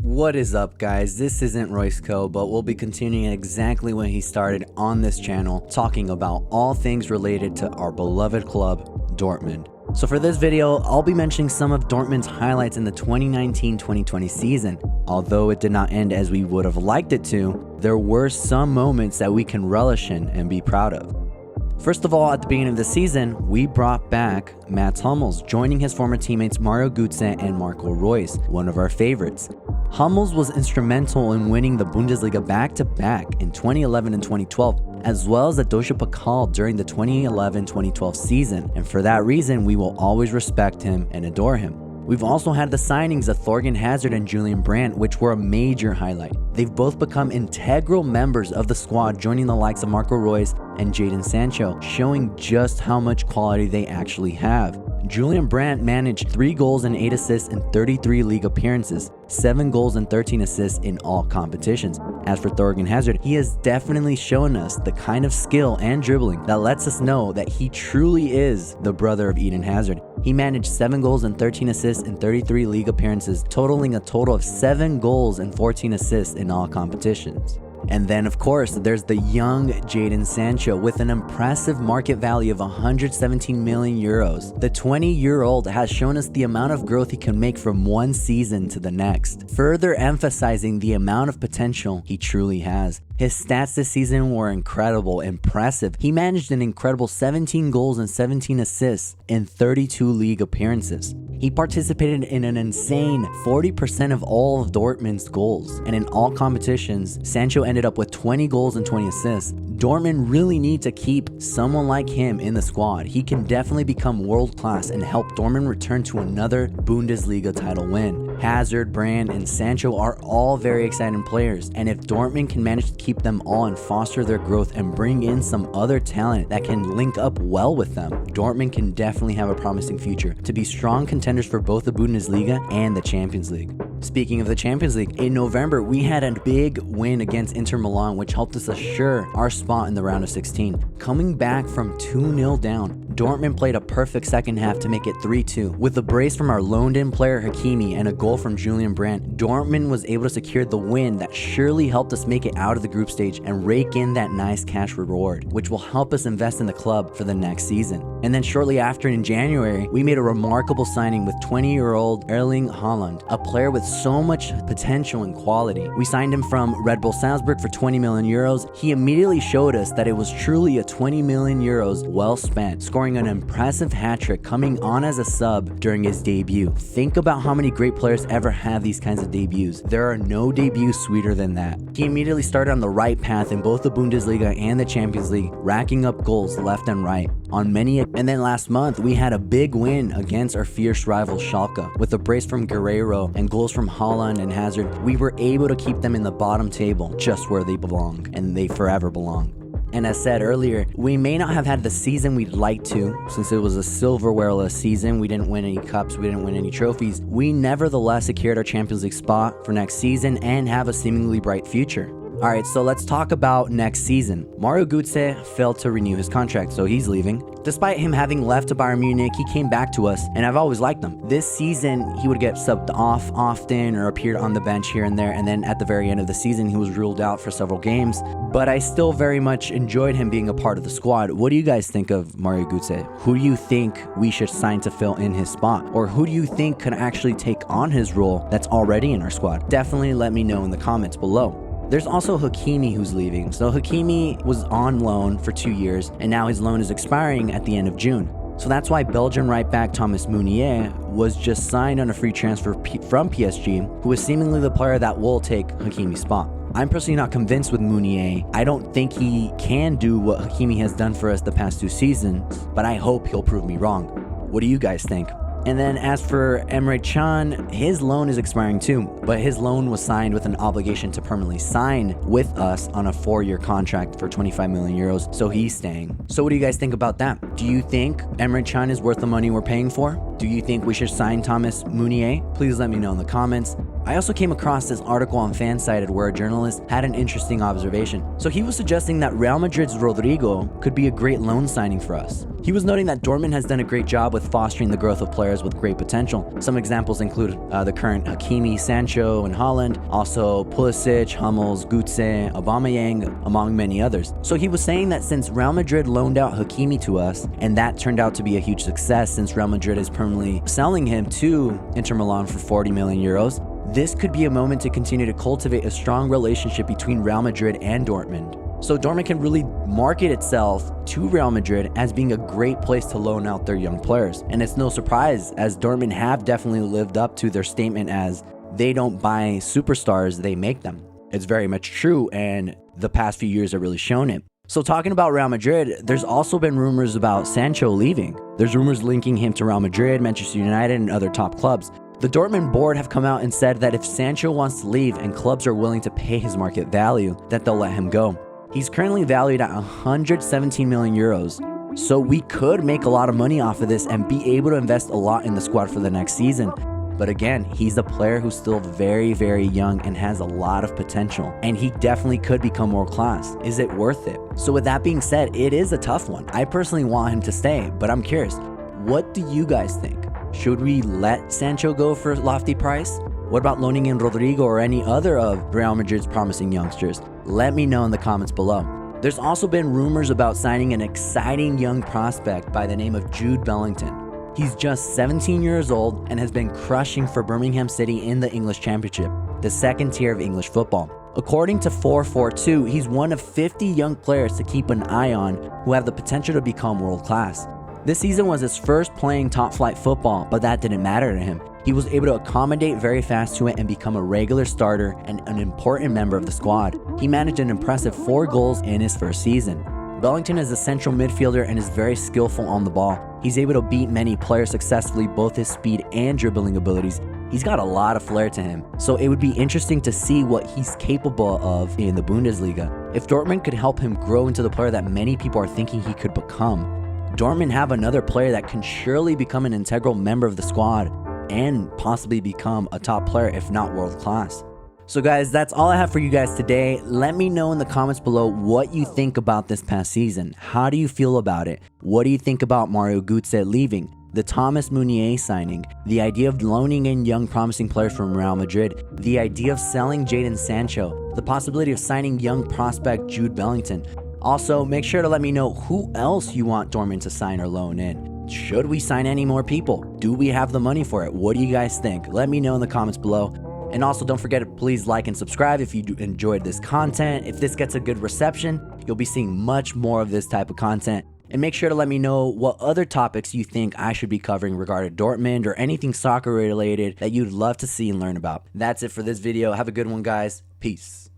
What is up, guys? This isn't Royce Co, but we'll be continuing exactly when he started on this channel, talking about all things related to our beloved club, Dortmund. So for this video, I'll be mentioning some of Dortmund's highlights in the 2019-2020 season. Although it did not end as we would have liked it to, there were some moments that we can relish in and be proud of. First of all, at the beginning of the season, we brought back Mats Hummels, joining his former teammates Mario Götze and Marco Reus, one of our favorites. Hummels was instrumental in winning the Bundesliga back-to-back in 2011 and 2012, as well as the Deutsche Pokal during the 2011-2012 season, and for that reason, we will always respect him and adore him. We've also had the signings of Thorgan Hazard and Julian Brandt, which were a major highlight. They've both become integral members of the squad, joining the likes of Marco Reus and Jadon Sancho, showing just how much quality they actually have. Julian Brandt managed 3 goals and 8 assists in 33 league appearances, 7 goals and 13 assists in all competitions. As for Thorgan Hazard, he has definitely shown us the kind of skill and dribbling that lets us know that he truly is the brother of Eden Hazard. He managed 7 goals and 13 assists in 33 league appearances, totaling a total of 7 goals and 14 assists in all competitions. And then, of course, there's the young Jadon Sancho with an impressive market value of 117 million euros. The 20-year-old has shown us the amount of growth he can make from one season to the next, further emphasizing the amount of potential he truly has. His stats this season were incredible, impressive. He managed an incredible 17 goals and 17 assists in 32 league appearances. He participated in an insane 40% of all of Dortmund's goals, and in all competitions, Sancho ended up with 20 goals and 20 assists. Dortmund really need to keep someone like him in the squad. He can definitely become world class and help Dortmund return to another Bundesliga title win. Hazard, Brandt, and Sancho are all very exciting players, and if Dortmund can manage to keep them all and foster their growth and bring in some other talent that can link up well with them, Dortmund can definitely have a promising future to be strong contenders for both the Bundesliga and the Champions League. Speaking of the Champions League, in November we had a big win against Inter Milan, which helped us assure our spot in the round of 16. Coming back from 2-0 down, Dortmund played a perfect second half to make it 3-2. With a brace from our loaned-in player Hakimi and a goal from Julian Brandt, Dortmund was able to secure the win that surely helped us make it out of the group stage and rake in that nice cash reward, which will help us invest in the club for the next season. And then shortly after, in January, we made a remarkable signing with 20-year-old Erling Haaland, a player with so much potential and quality. We signed him from Red Bull Salzburg for 20 million euros. He immediately showed us that it was truly a 20 million euros well spent, scoring an impressive hat-trick coming on as a sub during his debut. Think about how many great players ever have these kinds of debuts. There are no debuts sweeter than that. He immediately started on the right path in both the Bundesliga and the Champions League, racking up goals left and right on many. And then last month, we had a big win against our fierce rival Schalke. With a brace from Guerreiro and goals from Haaland and Hazard, we were able to keep them in the bottom table, just where they belong, and they forever belong. And as said earlier, we may not have had the season we'd like to, since it was a silverware-less season. We didn't win any cups, we didn't win any trophies. We nevertheless secured our Champions League spot for next season and have a seemingly bright future. Alright, so let's talk about next season. Mario Götze failed to renew his contract, so he's leaving. Despite him having left to Bayern Munich, he came back to us, and I've always liked him. This season, he would get subbed off often or appeared on the bench here and there, and then at the very end of the season, he was ruled out for several games. But I still very much enjoyed him being a part of the squad. What do you guys think of Mario Götze? Who do you think we should sign to fill in his spot? Or who do you think could actually take on his role that's already in our squad? Definitely let me know in the comments below. There's also Hakimi who's leaving. So Hakimi was on loan for 2 years, and now his loan is expiring at the end of June. So that's why Belgian right back Thomas Meunier was just signed on a free transfer from PSG, who is seemingly the player that will take Hakimi's spot. I'm personally not convinced with Meunier. I don't think he can do what Hakimi has done for us the past 2 seasons, but I hope he'll prove me wrong. What do you guys think? And then as for Emre Can, his loan is expiring too, but his loan was signed with an obligation to permanently sign with us on a 4-year contract for 25 million euros, so he's staying. So what do you guys think about that? Do you think Emre Can is worth the money we're paying for? Do you think we should sign Thomas Meunier? Please let me know in the comments. I also came across this article on Fansided where a journalist had an interesting observation. So he was suggesting that Real Madrid's Rodrigo could be a great loan signing for us. He was noting that Dortmund has done a great job with fostering the growth of players with great potential. Some examples include the current Hakimi, Sancho, and Haaland, also Pulisic, Hummels, Götze, Aubameyang, among many others. So he was saying that since Real Madrid loaned out Hakimi to us, and that turned out to be a huge success since Real Madrid is permanently selling him to Inter Milan for 40 million euros, this could be a moment to continue to cultivate a strong relationship between Real Madrid and Dortmund. So Dortmund can really market itself to Real Madrid as being a great place to loan out their young players. And it's no surprise, as Dortmund have definitely lived up to their statement as they don't buy superstars, they make them. It's very much true, and the past few years have really shown it. So talking about Real Madrid, there's also been rumors about Sancho leaving. There's rumors linking him to Real Madrid, Manchester United, and other top clubs. The Dortmund board have come out and said that if Sancho wants to leave and clubs are willing to pay his market value, that they'll let him go. He's currently valued at 117 million euros. So we could make a lot of money off of this and be able to invest a lot in the squad for the next season. But again, he's a player who's still very, very young and has a lot of potential. And he definitely could become world class. Is it worth it? So with that being said, it is a tough one. I personally want him to stay, but I'm curious, what do you guys think? Should we let Sancho go for a lofty price? What about loaning in Rodrigo or any other of Real Madrid's promising youngsters? Let me know in the comments below. There's also been rumors about signing an exciting young prospect by the name of Jude Bellingham. He's just 17 years old and has been crushing for Birmingham City in the English Championship, the second tier of English football. According to 442, he's one of 50 young players to keep an eye on who have the potential to become world class. This season was his first playing top flight football, but that didn't matter to him. He was able to accommodate very fast to it and become a regular starter and an important member of the squad. He managed an impressive 4 goals in his first season. Bellingham is a central midfielder and is very skillful on the ball. He's able to beat many players successfully, both his speed and dribbling abilities. He's got a lot of flair to him, so it would be interesting to see what he's capable of in the Bundesliga. If Dortmund could help him grow into the player that many people are thinking he could become, Dortmund have another player that can surely become an integral member of the squad and possibly become a top player, if not world class. So guys, that's all I have for you guys today. Let me know in the comments below what you think about this past season. How do you feel about it? What do you think about Mario Götze leaving? The Thomas Meunier signing? The idea of loaning in young promising players from Real Madrid? The idea of selling Jadon Sancho? The possibility of signing young prospect Jude Bellingham? Also, make sure to let me know who else you want Dortmund to sign or loan in. Should we sign any more people? Do we have the money for it? What do you guys think? Let me know in the comments below. And also don't forget to please like and subscribe if you enjoyed this content. If this gets a good reception, you'll be seeing much more of this type of content. And make sure to let me know what other topics you think I should be covering regarding Dortmund or anything soccer related that you'd love to see and learn about. That's it for this video. Have a good one, guys. Peace.